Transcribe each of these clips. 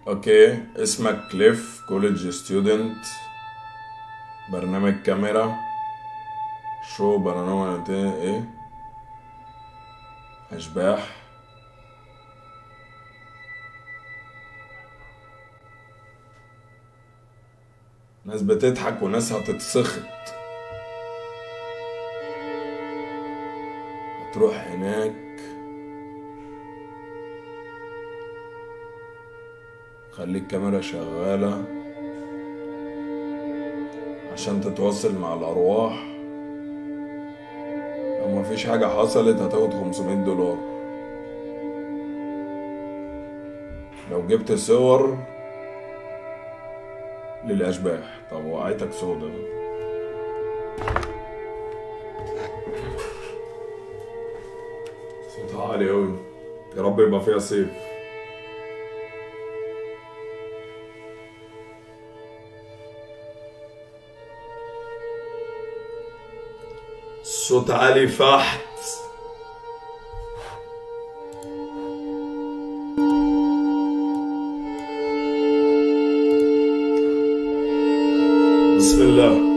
اوكي، اسمك كليف، كوليدج ستودنت، برنامج كاميرا، شو بارانورمال ايه، اشباح. ناس بتضحك وناس هتتسخط. هتروح هناك، خلي الكاميرا شغالة عشان تتواصل مع الأرواح. لو مفيش حاجة حصلت هتاخد $500. لو جبت صور للأشباح. طب وقعتك سودا ده. صوتها عالي أوي، يا رب يبقى فيها سيف. الصوت عالي فحت. بسم الله.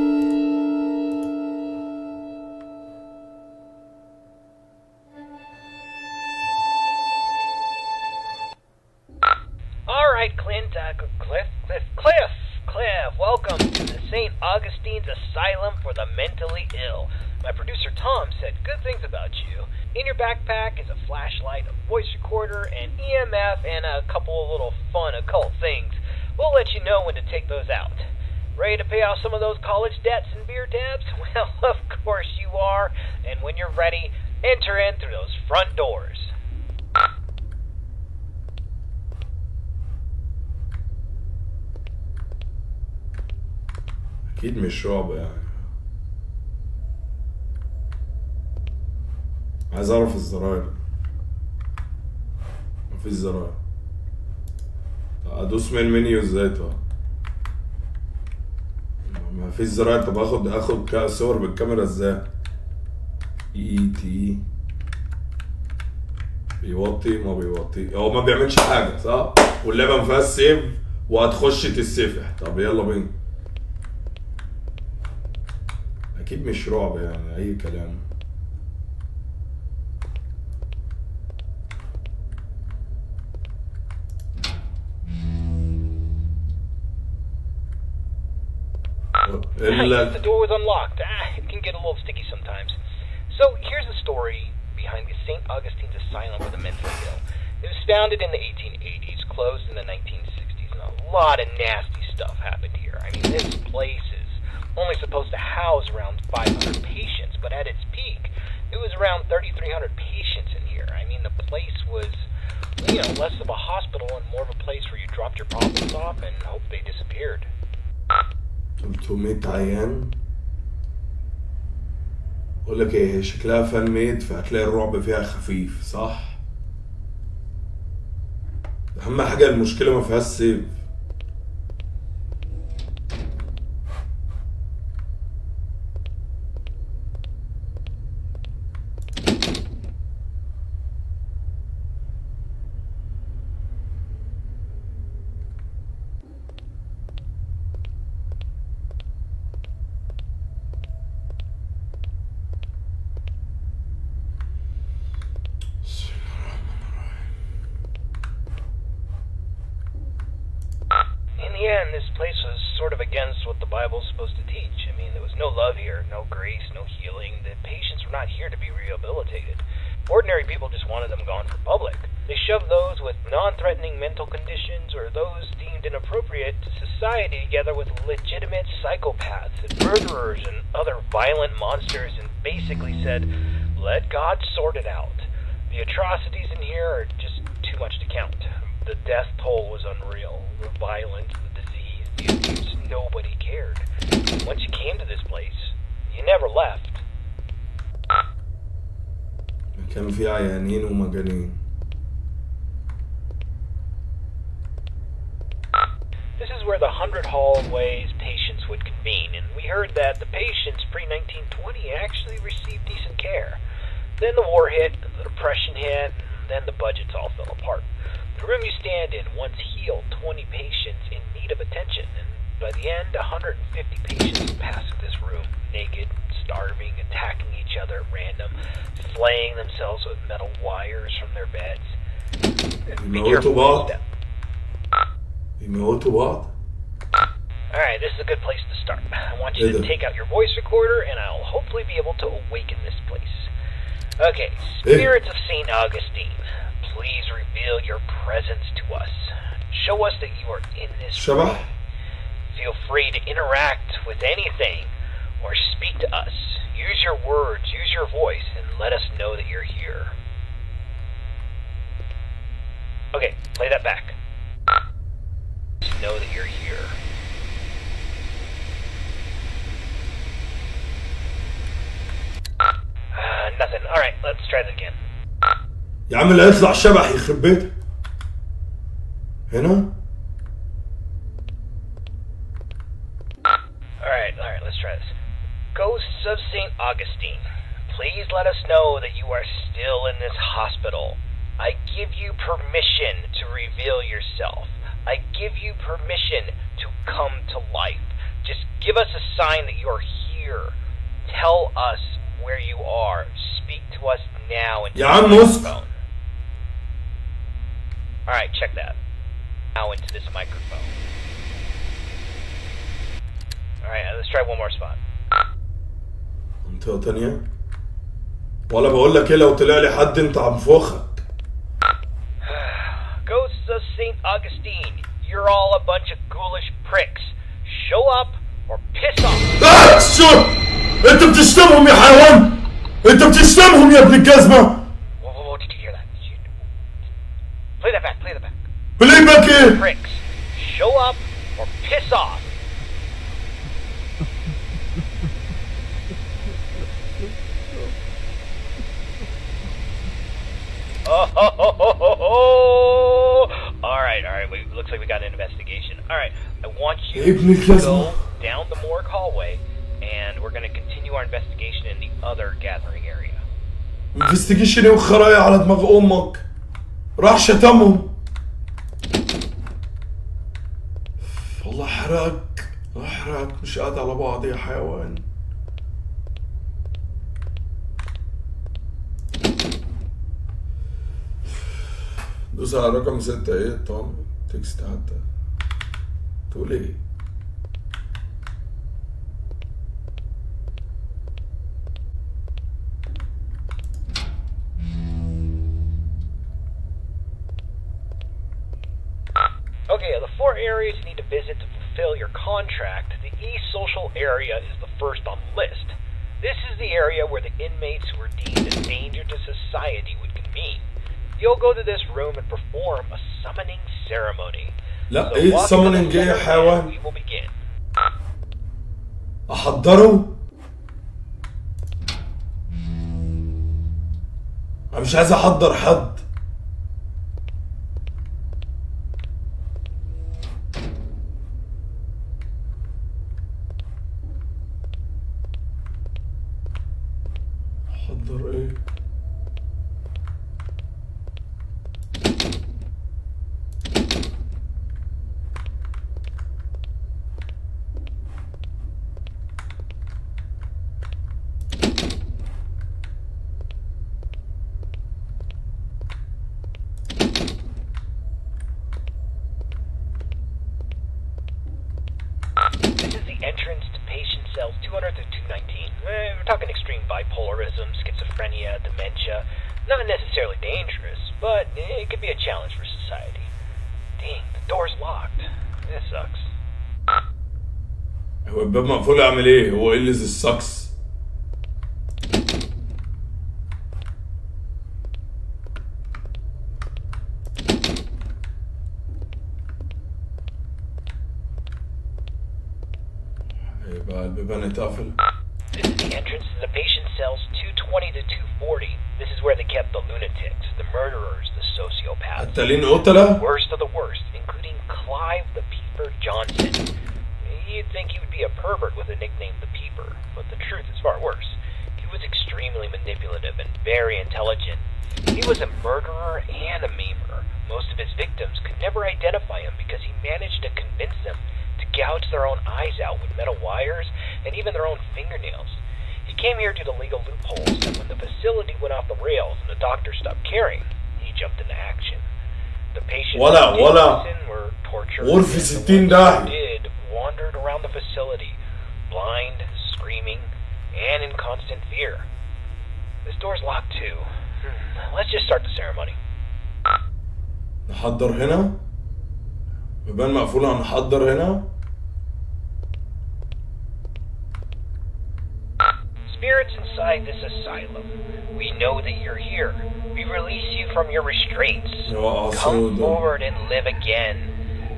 Cliff, welcome to the St. Augustine's Asylum for the Mentally Ill. My producer Tom said good things about you. In your backpack is a flashlight, a voice recorder, an EMF, and a couple of little fun occult things. We'll let you know when to take those out. Ready to pay off some of those college debts and beer tabs? Well, of course you are. And when you're ready, enter in through those front doors. أكيد مش رعب يعني. عايز أعرف الزراير. مفيش زراير. أدوس من المنيو ازاي طبعا؟ مفيش زراير. طب اخد صور بالكاميرا ازاي؟ تي بيوطي ما بيوطي، هو ما بيعملش حاجة صح؟ واللعبة مفيهاش سيف وهتخش تتسفح. طب يلا بينا. اكيد مش رعب يعني، اي كلام. The door was unlocked. It can get a little sticky sometimes. So here's the story behind the St. Augustine's Asylum for the Mentally Ill. It was founded in the 1880s, closed in the 1960s, and a lot of nasty stuff happened here. I mean, this place is only supposed to house around 500 patients, but at its peak, it was around 3,300 patients in here. I mean, the place was, less of a hospital and more of a place where you dropped your problems off and hoped they disappeared. 300 عيان. اقول لك ايه، شكلها فان ميد، فهتلاقي الرعب فيها خفيف صح. اهم حاجه المشكله ما فيهاش سيف. This place was sort of against what the Bible's supposed to teach. I mean, there was no love here, no grace, no healing. The patients were not here to be rehabilitated. Ordinary people just wanted them gone for public. They shoved those with non-threatening mental conditions or those deemed inappropriate to society together with legitimate psychopaths and murderers and other violent monsters and basically said, let God sort it out. The atrocities in here are just too much to count. The death toll was unreal. The violence, the disease, the abuse, nobody cared. Once you came to this place, you never left. كان في عيانين ومجانين. This is where the 100 hallways patients would convene, and we heard that the patients pre-1920 actually received decent care. Then the war hit, the depression hit, and then the budgets all fell apart. The room you stand in once healed 20 patients in need of attention, and by the end, 150 patients passed through this room, naked, starving, attacking each other at random, flaying themselves with metal wires from their beds. Be careful when you step. يموتوا بعض. Alright, this is a good place to start. I want you to take out your voice recorder, and I'll hopefully be able to awaken this place. Okay, spirits of St. Augustine, please reveal your presence to us. Show us that you are in this room. Feel free to interact with anything or speak to us. Use your words, use your voice, and let us know that you're here. Okay, play that back. Just know that you're here. Nothing. Alright, let's try that again. يا عم اللي هيطلع شبح يخرب بيتك. هنا؟ Alright, let's try this. Ghosts of St. Augustine, please let us know that you are still in this hospital. I give you permission to reveal yourself. I give you permission to come to life. Just give us a sign that you're here. Tell us where you are. Speak to us now into the microphone. Alright, check that. Now into this microphone. Alright, let's try one more spot. منطقة تانية؟ ولا بقول لك ايه لو طلع لي حد انت عم فوخك. Ghosts of St. Augustine, you're all a bunch of ghoulish pricks. Show up or piss off. شو؟ انت بتشتمهم يا حيوان! انت بتشتمهم يا ابن الجزمة! Whoa, did you hear that? Play that back, play that back. Play back ايه؟ Pricks, show up or piss off. Oh, alright, looks like we got an investigation. Alright, I want you to go down the morgue hallway, and we're going to continue our investigation in the other gathering area. Investigation وخرايا على دماغ امك. راح شتمهم. والله احرقك مش قاعد على بعض يا حيوان. دوس على رقم 6 ايه طبعا تكست حتى تقول ايه. Okay, the 4 areas you need to visit to fulfill your contract. The East Social area is the first on the list. This is the area where the inmates who are deemed a danger to society would convene. You'll go to this room and perform a summoning ceremony. لا ايه summoning ايه يا حيوان؟ We will begin. احضره؟ انا مش عايز احضر حد. احضر ايه؟ Entrance to patient cells 200 to 219. We're talking extreme bipolarism, schizophrenia, dementia. Not necessarily dangerous, but it could be a challenge for society. Dang, the door's locked. That sucks. هو الباب مقفول اعمل ايه؟ هو ايه اللي السكس؟ البيبان اتقفل. This is the entrance to the patient cells 220 to 240. This is where they kept the lunatics, the murderers, the sociopaths. قتالين قتلة؟ Worst of the worst, including Clive the Peeper Johnson. You'd think he would be a pervert with a nickname the Peeper, but the truth is far worse. He was extremely manipulative and very intelligent. He was a murderer and a maimer. Most of his victims could never identify him because he managed to convince them to gouge their own eyes out with metal wires and even their own fingernails. He came here due to legal loopholes, and when the facility went off the rails and the doctor stopped caring, he jumped into action. The patients were tortured, and غرفة the 60 ones داهية. who did wandered around the facility, blind, screaming, and in constant fear. This door's locked too. Let's just start the ceremony. نحضر هنا. بيبان مقفولة، هنحضر هنا. Spirits inside this asylum, we know that you're here. We release you from your restraints. Come forward and live again.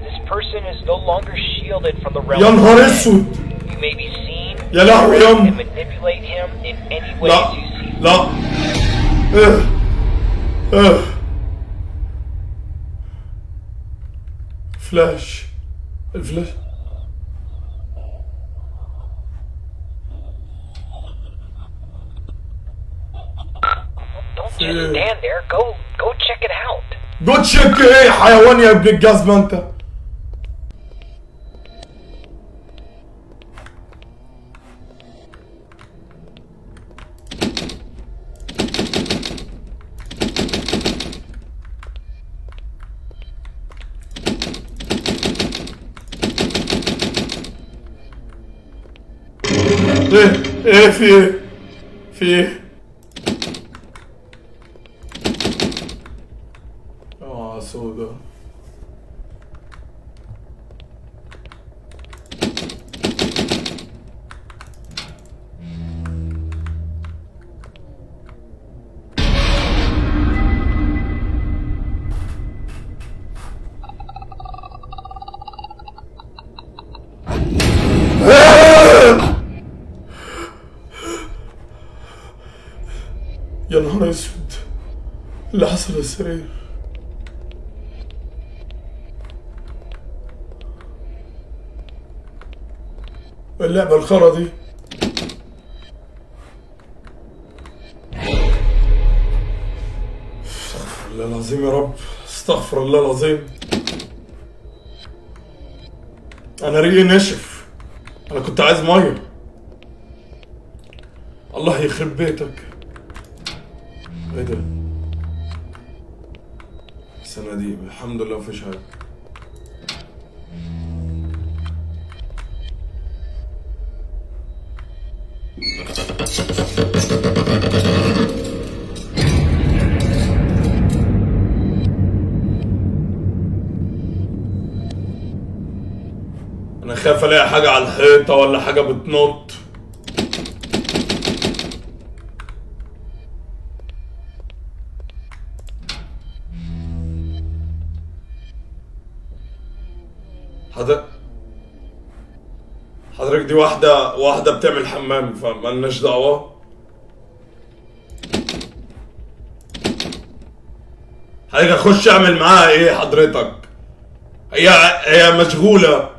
This person is no longer shielded from the realm. يا نهار اسود. You may be seen يا لهوي يا and manipulate him in any way you see. لا. فلاش. الفلاش. Don't just stand there. Go check it out. جو تشيك ايه حيوان يا ابن الجزمة انت. ايه في ايه؟ في ايه؟ سودا. يا نهار اسود، اللي حصل على السرير. اللعبة الخرا دي. استغفر الله العظيم يا رب، استغفر الله العظيم. انا ريقي نشف، انا كنت عايز ميه. الله يخرب بيتك. ايه ده؟ صناديق، الحمد لله مفيش حاجة. انا خايف الاقي حاجة على الحيطة ولا حاجة بتنط. حضرتك دي واحدة بتعمل حمام، فمالناش دعوة. حضرتك اخش اعمل معاها ايه حضرتك؟ هي مشغولة.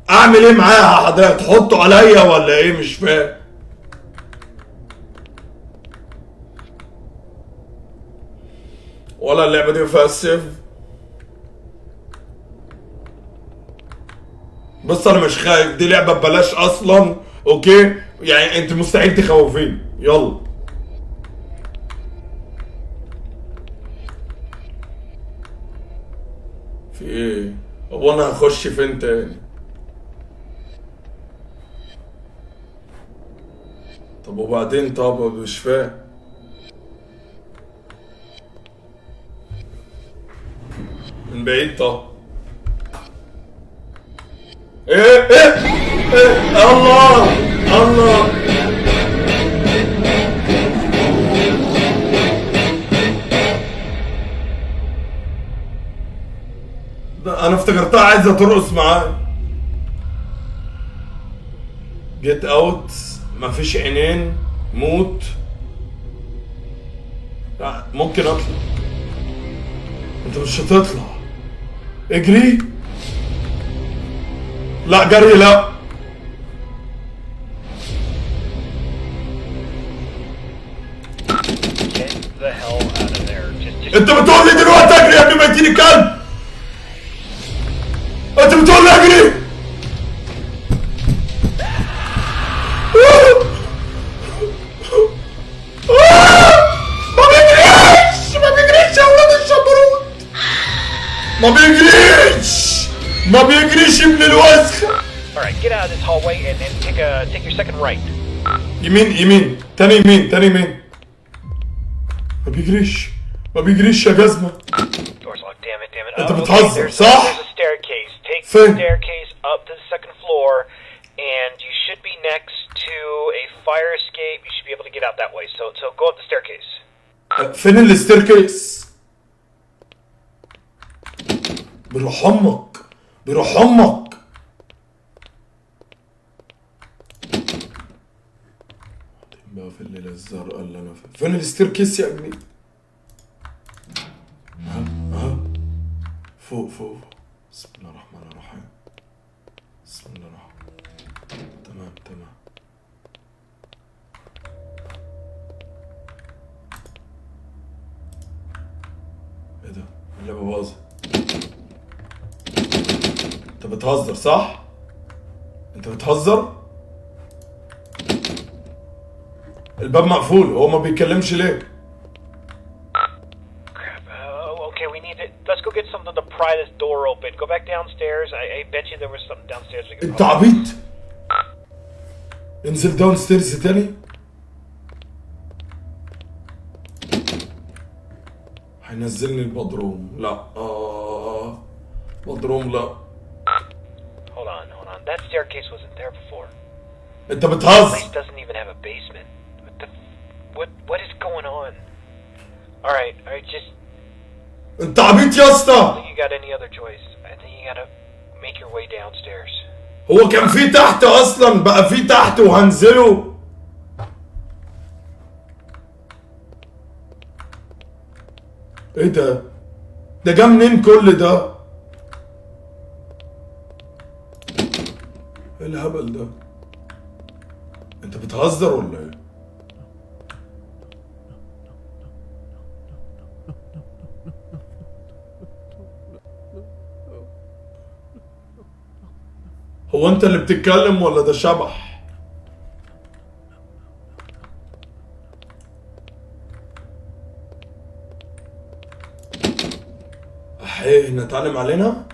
اعمل ايه معاها حضرتك؟ تحطوا عليا ولا ايه؟ مش فاهم. ولا اللعبة دي فيها السيف؟ بص انا مش خايف، دي لعبة ببلاش اصلا، اوكي؟ يعني انت مستحيل تخوفيني. يلا. في ايه؟ هو انا هخش فين تاني؟ طب وبعدين؟ طب مش فاهم. من بعيد. طب ايه الله الله. انا افتكرتها عايزه ترقص معايا. جيت اوت، مفيش عينين، موت. ممكن اطلع. انت مش هتطلع. اجري. لا جري لا. Get the hell انت بتقول لي دلوقتي اجري يا ابن ميتين الكلب؟ انت بتقول لي اجري؟ ما بيجريش يا ولاد الشبروت، ما بيجريش ابن الوسخ. Alright, get out of this hallway and then take your second right. يمين تاني يمين. ما بيجريش يا جزمة. Door's locked, damn it. انت بتهزر صح؟ There's a staircase. Take the staircase up to the second floor and you should be next to a fire escape. You should be able to get out that way. So go up the staircase. فين الستيركيس؟ بروح امك. بقى في الليلة الزرقاء اللي انا فين الستيركيس يا ابني؟ ها فوق. بسم الله الرحمن الرحيم. تمام. ايه ده؟ اللعبة باظت. انت بتهزر صح؟ الباب مقفول، هو ما بيتكلمش ليه؟ Okay, we need to. Let's go get something to pry this door open. Go back downstairs. I bet you there was something downstairs we could. انت عبيط؟ انزل داون ستيرز تاني. هينزلني البدروم. لا بدروم لا. Hold on. That staircase wasn't there before. انت بتهزر. This place doesn't even have a basement. What is going on? All right, just. انت عبيط يا I don't اسطى. think you got any other choice. I think you gotta make your way downstairs. هو كان في تحت اصلا، بقى في تحت وهنزله. ايه ده جه منين كل ده؟ ايه الهبل ده؟ انت بتهزر ولا ايه؟ هو انت اللي بتتكلم ولا ده شبح؟ احيه نتعلم علينا؟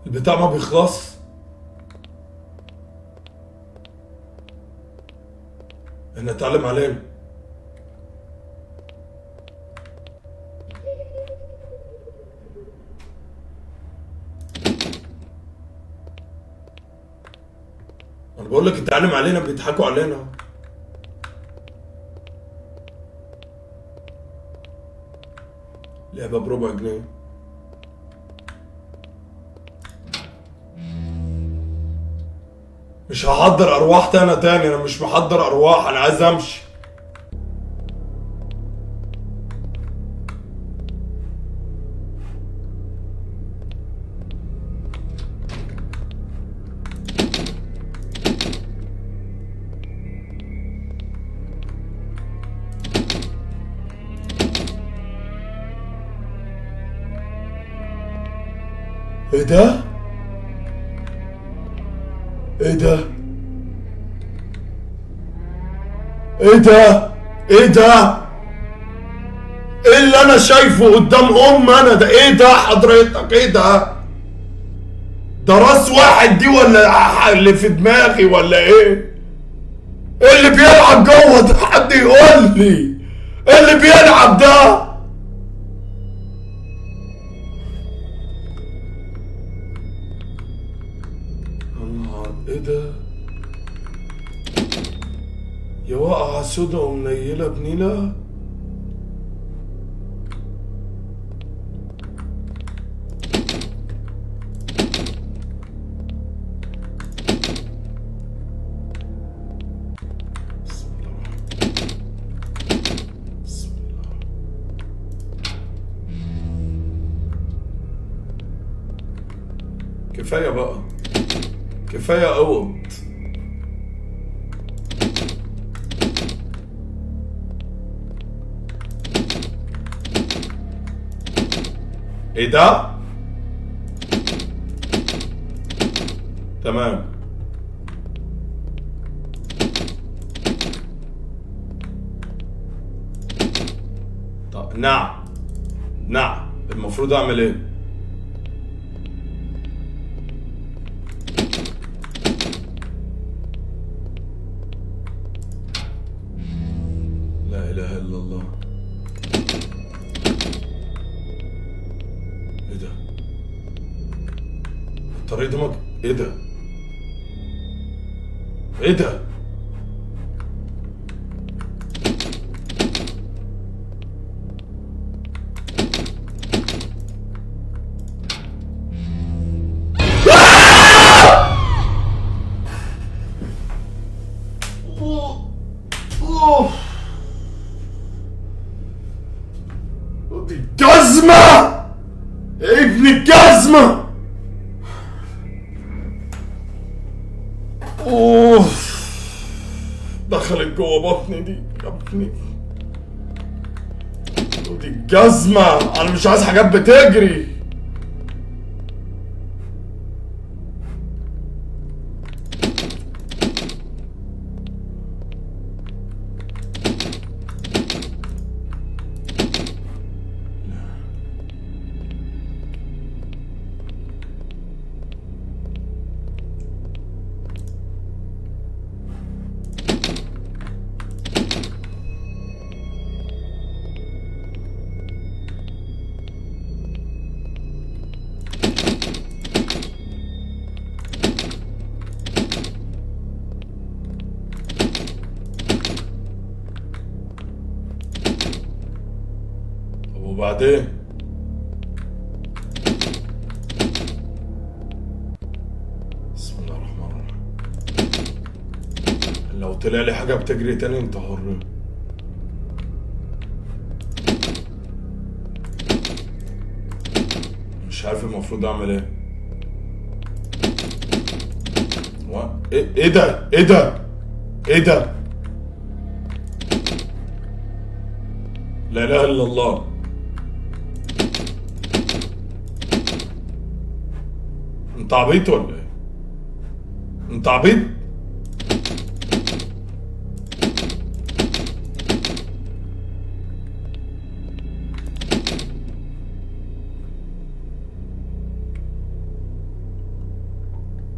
البتاع ما بيخلص. نتعلم علينا. انا بقول لك اتعلم علينا، بيضحكوا علينا. لعبة بربع جنيه. مش هحضر ارواح تاني، انا مش محضر ارواح، انا عايز امشي. ايه ده؟ ايه ده؟ ايه ده؟ ايه ده؟ ايه اللي انا شايفه قدام انا ده؟ ايه ده حضرتك؟ ايه ده؟ ده راس واحد دي ولا اللي في دماغي ولا ايه؟ ايه اللي بيلعب جوه ده؟ حد يقول لي ايه اللي بيلعب ده؟ ايه ده؟ يا واقعة سودا ومنيلة بنيلة. بسم الله. كفاية بقى، كفاية قوط. ايه ده؟ تمام. طب نعم المفروض اعمل ايه؟ لا اله الا الله. ايه ده؟ الطريق ده ايه ده؟ ايه ده؟ دي جزمة! ابن الجزمة! اوف، دخلت جوه بطني دي يا ابني. ودي الجزمة، انا مش عايز حاجات بتجري. وبعدين بسم الله الرحمن الرحيم. لو طلع لي حاجة بتجري تاني انت حر. مش عارف المفروض اعمل ايه. ايه ده؟ ايه ده؟ ايه ده؟ لا اله الا الله. انت عبيط ولا ايه؟ انت عبيط؟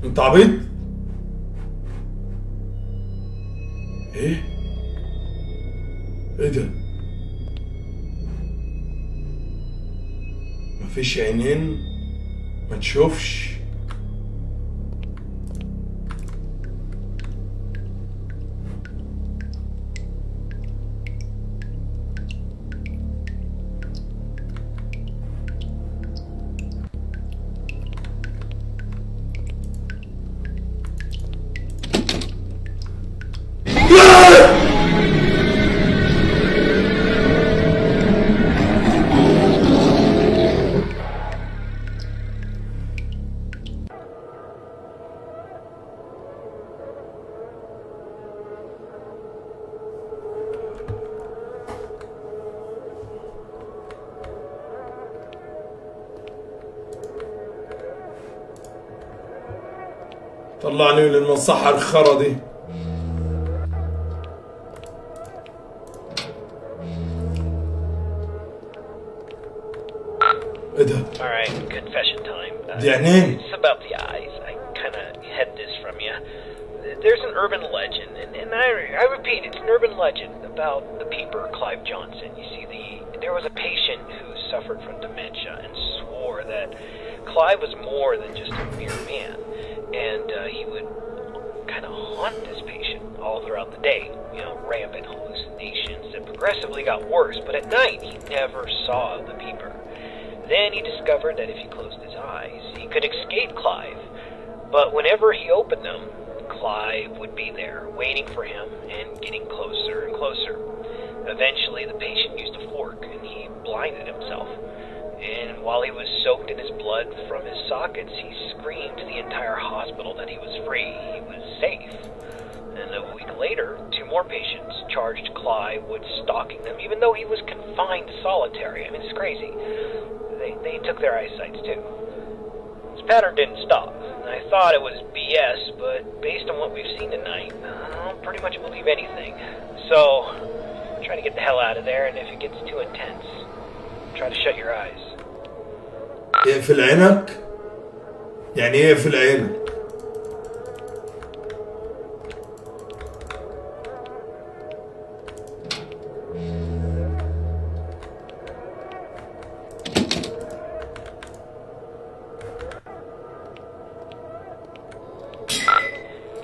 انت عبيط؟ ايه؟ ايه ده؟ مفيش عينين ما تشوفش. طلعني من المصحة الخرا دي. ايه ده؟ Alright, confession time. دي عينين. It's about the eyes. I kinda hid this from you. There's an urban legend, and I repeat, it's an urban legend about the peeper Clive Johnson. You see, there was a patient who suffered from dementia and swore that Clive was more than just a mere man. And he would kind of haunt this patient all throughout the day. You know, rampant hallucinations that progressively got worse, but at night he never saw the peeper. Then he discovered that if he closed his eyes, he could escape Clive. But whenever he opened them, Clive would be there, waiting for him and getting closer and closer. Eventually, the patient used a fork and he blinded himself. And while he was soaked in his blood from his sockets, he screamed to the entire hospital that he was free, he was safe. And a week later, 2 more patients charged Clive with stalking them, even though he was confined to solitary. I mean, it's crazy. they took their eyesights too. This pattern didn't stop. I thought it was BS, but based on what we've seen tonight, I'll pretty much believe anything. So, try to get the hell out of there, and if it gets too intense, try to shut your eyes. اقفل عينك؟ يعني ايه اقفل عينك؟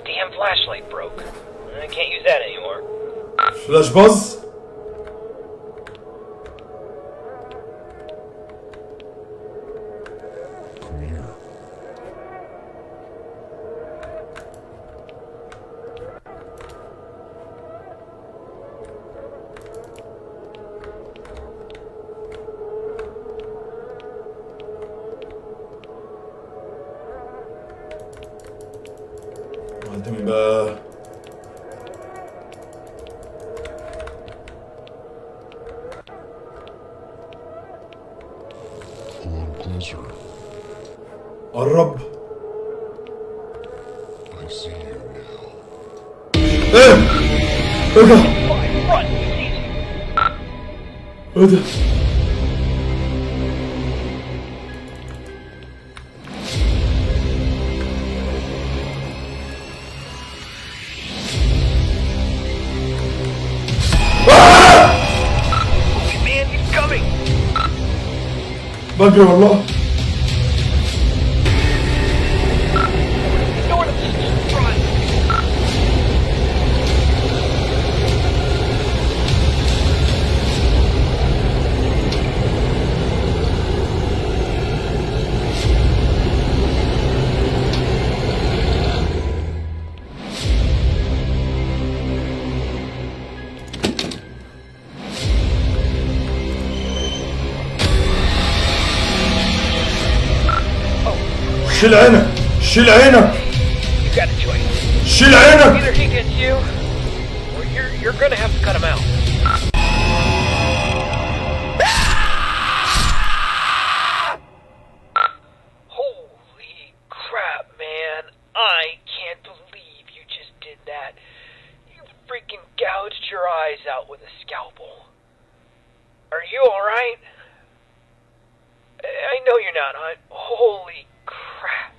Damn flashlight broke. I can't use that anymore. فلاش باز؟ بعدين بقى قرب. ايه؟ ايه ده؟ ايه ده؟ بجري والله. شيل عينك، شيل عينك، شيل عينك. Either he gets you, or you're gonna have to cut him out. Holy crap, man. I can't believe you just did that. You freaking gouged your eyes out with a scalpel. Are you alright? I know you're not, huh? Holy crap.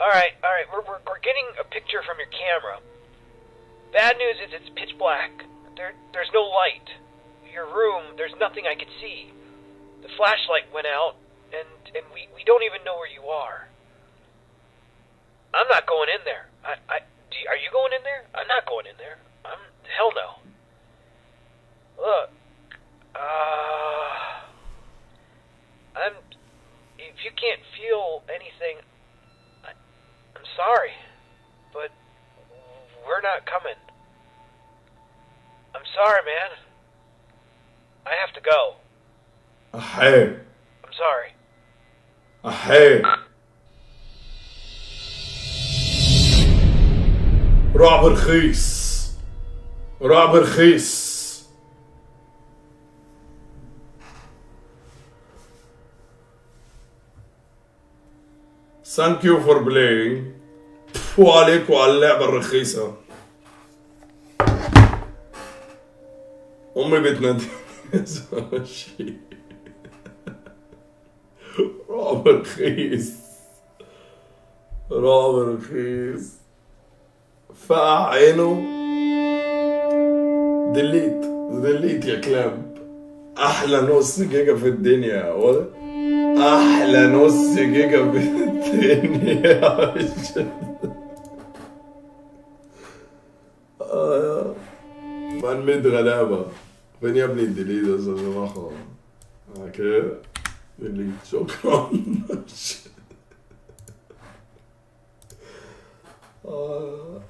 Alright, we're getting a picture from your camera. Bad news is it's pitch black. There's no light. Your room, there's nothing I could see. The flashlight went out, and we don't even know where you are. I'm not going in there. Are you going in there? I'm not going in there. Hell no. Look, if you can't feel anything, I'm sorry, but we're not coming. I'm sorry, man. I have to go. أحي. I'm sorry. أحي. رعب رخيص، رعب رخيص. Thank you for playing. تفو عليك وعلى اللعبة الرخيصة. أمي بتنادي. رعب رخيص، رعب رخيص. فقع عينه. دليت يا كلاب. أحلى نص جيجا في الدنيا يا ولد. احلى نص جيجا في الدنيا. من غلابة. فين يا ابني الديليت يا صراحة؟ اوكي ديليت شكرا.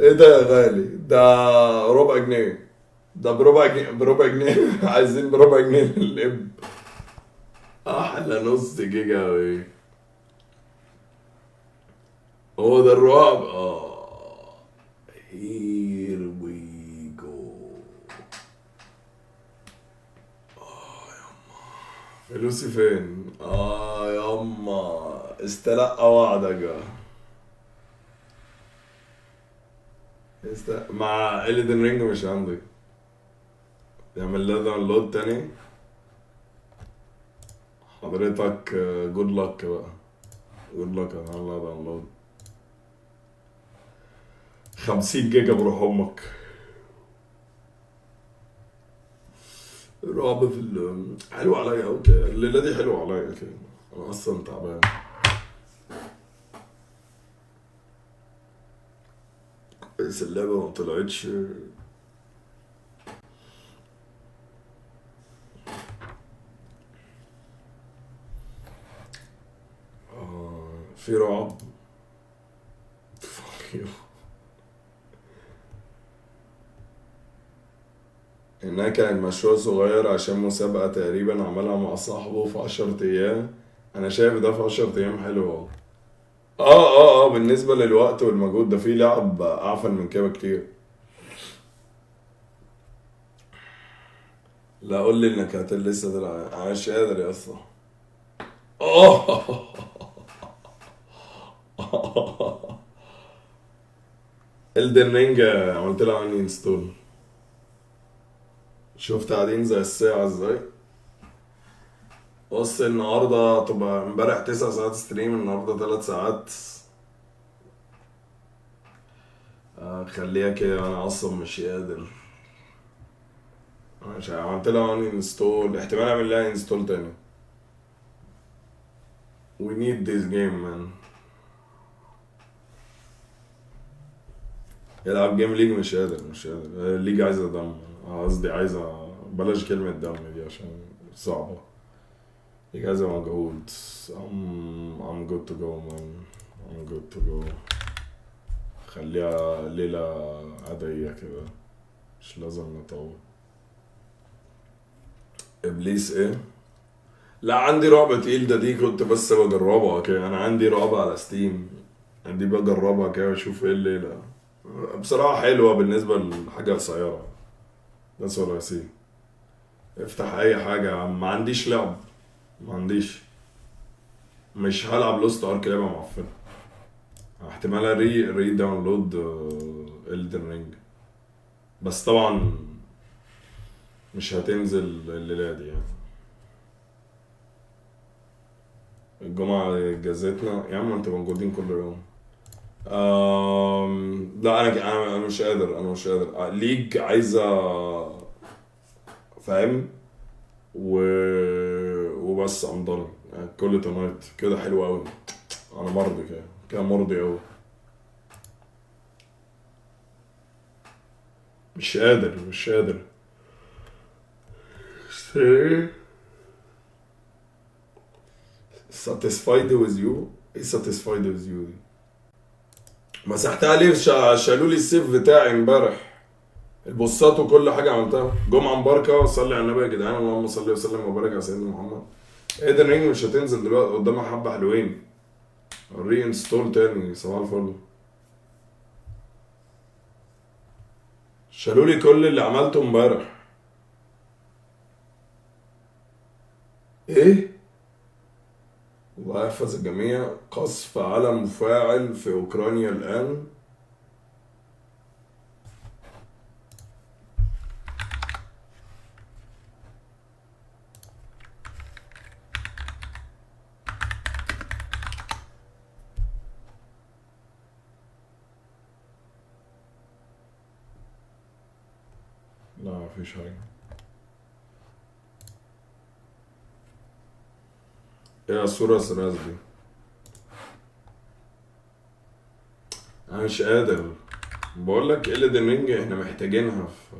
ايه ده يا غالي؟ ده ربع جنيه. ده بربع جنيه. عايزين بربع جنيه للاب. احلى نص جيجا اوي. هو ده الرعب. here we go. فلوسي فين؟ ياما استلقى وعدك. مع إلدن رينج مش عندي. يعمل لها داونلود تاني. حضرتك جود لك بقى. جود لك هعمل لها داونلود. 50 جيجا بروح امك. رعب في حلو عليا اوي كده، الليلة دي حلوة عليا كده. انا اصلا تعبان. بس اللعبة ما طلعتش. في رعب. Fuck you. إنها كانت مشروع صغير عشان مسابقة تقريبا عملها مع صاحبه في 10 أيام. أنا شايف ده في 10 أيام حلو أهو. بالنسبة للوقت والمجهود ده في لعب أعفن من كده كتير. لا قول لي النكهات اللي لسه طالعة، أنا مش قادر يا اسطى. أوه. الدن رينج عملت لها عني انستول. شفت قاعدين زي الساعة ازاي. بص النهارده تبقى امبارح 9 ساعات ستريم، النهارده 3 ساعات. خليها كده وانا اصلا مش قادر. مش عملت لها ان انستول، احتمال اعمل لها انستول تاني. We need this game man. يلعب جيم ليج مش قادر مش قادر. الليج عايزة دم. قصدي عايزة بلاش كلمة دم دي عشان صعبة. الليج عايزة مجهود. I'm good to go man. I'm good to go. خليها ليلة عادية كده، مش لازم نطول. ابليس ايه؟ لا عندي رعب تقيل ده، دي كنت بس بجربها كده. انا عندي رعب على ستيم، دي بجربها كده واشوف ايه الليلة. بصراحة حلوة بالنسبة لحاجة قصيرة. بس ولا يا افتح اي حاجة يا عم. ما عنديش لعب، ما عنديش. مش هلعب لوست ارك، لعبة معفنة. احتمال ري داونلود الدن رينج، بس طبعا مش هتنزل الليلة دي يعني. الجمعة اجازتنا يا عم، انت موجودين كل يوم. لا انا مش قادر، انا مش قادر. ليج عايزة فاهم و... وبس امضاني يعني. كل تنايت كده حلو قوي. انا مرضي كده كده مرضي قوي. مش قادر مش قادر. satisfied with you. ايه satisfied with you دي؟ مسحتها ليه؟ شالوا لي السيف بتاعي امبارح. البوستات وكل حاجه عملتها. جمعه مباركه، صلي على النبي يا جدعان، اللهم صل وسلم وبارك على سيدنا محمد. ايه ده رينج مش هتنزل دلوقتي، قدامها حبه حلوين. ري انستول تاني، صباح الفل. شالوا لي كل اللي عملته امبارح. ايه؟ الله يحفظ الجميع. قصف على مفاعل في اوكرانيا الان. لا مفيش حاجه. ايه الصورة السراز دي؟ انا مش قادر. بقول لك إلدن رينج احنا محتاجينها في.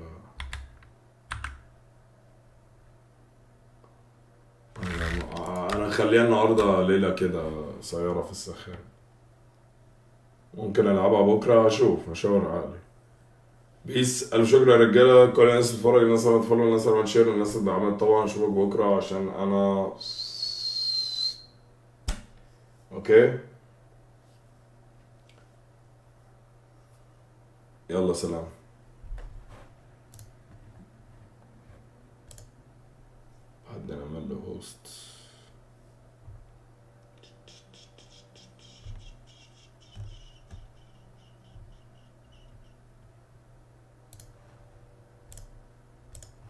انا خليها النهارده ليلة كده صغيرة في السخان. ممكن العبها بكرة، اشوف اشاور عقلي. بيس، الف شكر يا رجالة. كل الناس بتتفرج، الناس اللي بتفولو، الناس اللي بتشير، الناس اللي دعمت. طبعا اشوفك بكرة عشان انا اوكي. يلا سلام. حد انا له هوست.